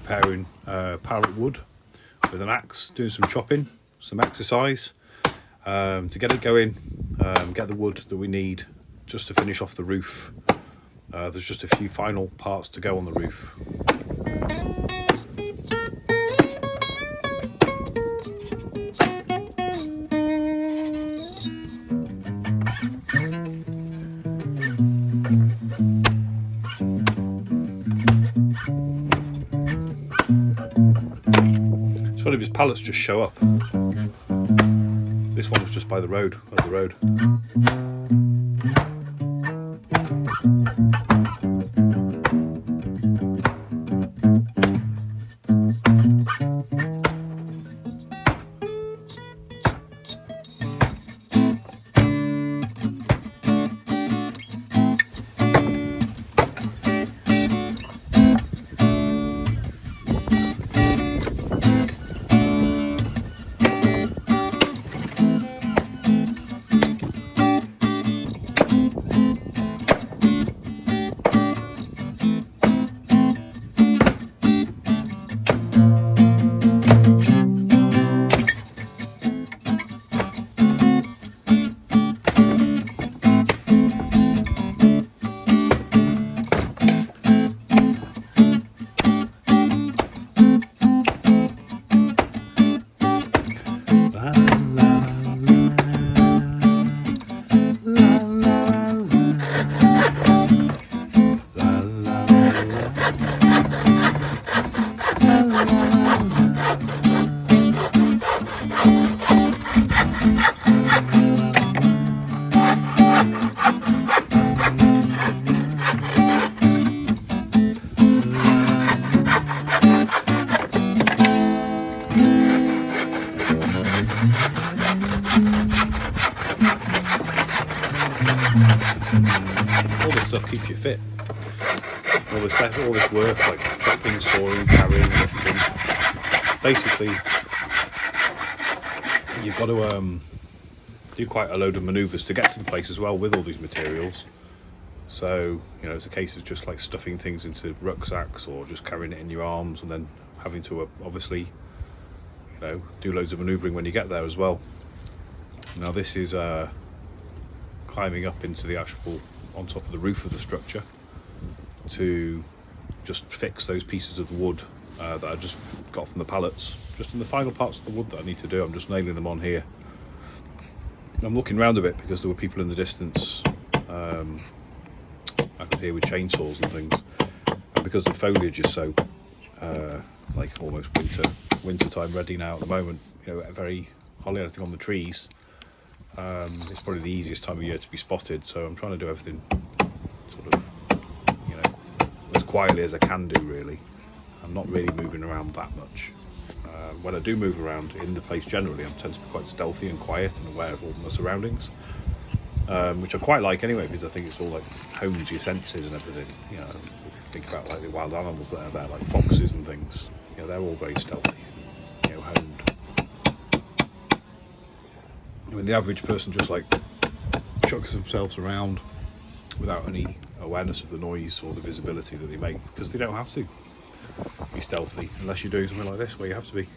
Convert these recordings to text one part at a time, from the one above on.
preparing pallet wood with an axe, doing some chopping, some exercise to get it going, get the wood that we need just to finish off the roof. There's just a few final parts to go on the roof. It's funny because pallets just show up. This one was just by the road, up the road. All this stuff keeps you fit. All this work, like chopping, sawing, carrying, lifting. Basically, you've got to do quite a load of manoeuvres to get to the place as well with all these materials. So, you know, it's a case of just like stuffing things into rucksacks or just carrying it in your arms and then having to obviously, you know, do loads of manoeuvring when you get there as well. Now this is climbing up into the actual, on top of the roof of the structure to just fix those pieces of the wood that I just got from the pallets. Just in the final parts of the wood that I need to do, I'm just nailing them on here. I'm looking round a bit because there were people in the distance I could hear with chainsaws and things, and because the foliage is so like almost winter time ready now at the moment, you know, very hardly anything on the trees. It's probably the easiest time of year to be spotted, so I'm trying to do everything sort of, you know, as quietly as I can do really. I'm not really moving around that much. When I do move around in the place generally, I tend to be quite stealthy and quiet and aware of all my surroundings, which I quite like anyway, because I think it's all like hones your senses and everything. You know, if you think about like the wild animals that are there, like foxes and things, you know, they're all very stealthy, you know, honed. I mean, the average person just like chucks themselves around without any awareness of the noise or the visibility that they make, because they don't have to be stealthy unless you're doing something like this where you have to be.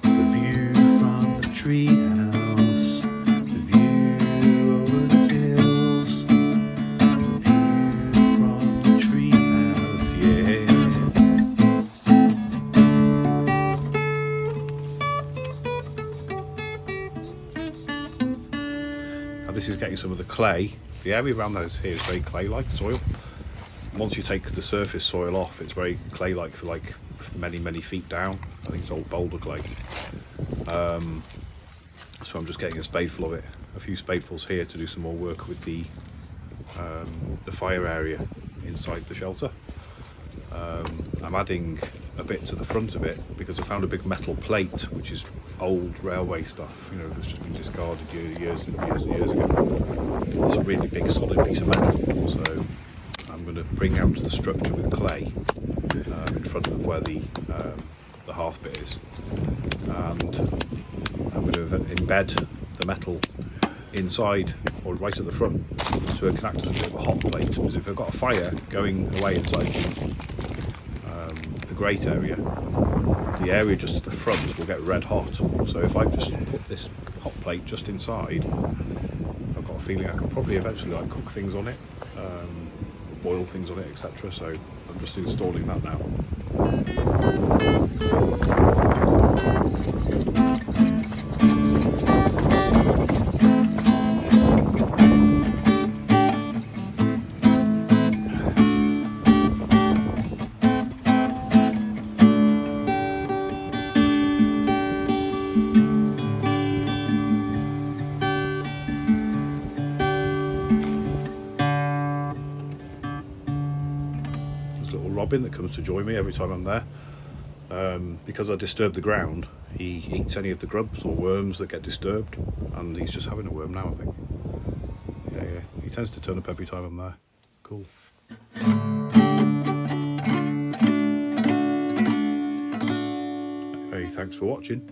The view from the treehouse, the view over the hills, the view from the treehouse, yeah. This is getting some of the clay. The area around those here is very clay-like soil. Once you take the surface soil off, it's very clay-like for like many feet down. I think it's old boulder clay. So I'm just getting a spadeful of it, a few spadefuls here to do some more work with the fire area inside the shelter. I'm adding a bit to the front of it because I found a big metal plate, which is old railway stuff, you know, that's just been discarded years and years ago. It's a really big solid piece of metal, so I'm going to bring out the structure with clay in front of where the the hearth bit is, and I'm going to embed the metal inside or right at the front, so it can act as a bit of a hot plate, because if I've got a fire going away inside the grate area, the area just at the front will get red hot. So if I just put this hot plate just inside, I've got a feeling I can probably eventually like cook things on it, boil things on it, etc. So I'm just installing that now. Little robin that comes to join me every time I'm there. Because I disturb the ground, he eats any of the grubs or worms that get disturbed, and he's just having a worm now, I think. Yeah, he tends to turn up every time I'm there. Cool. Hey, thanks for watching.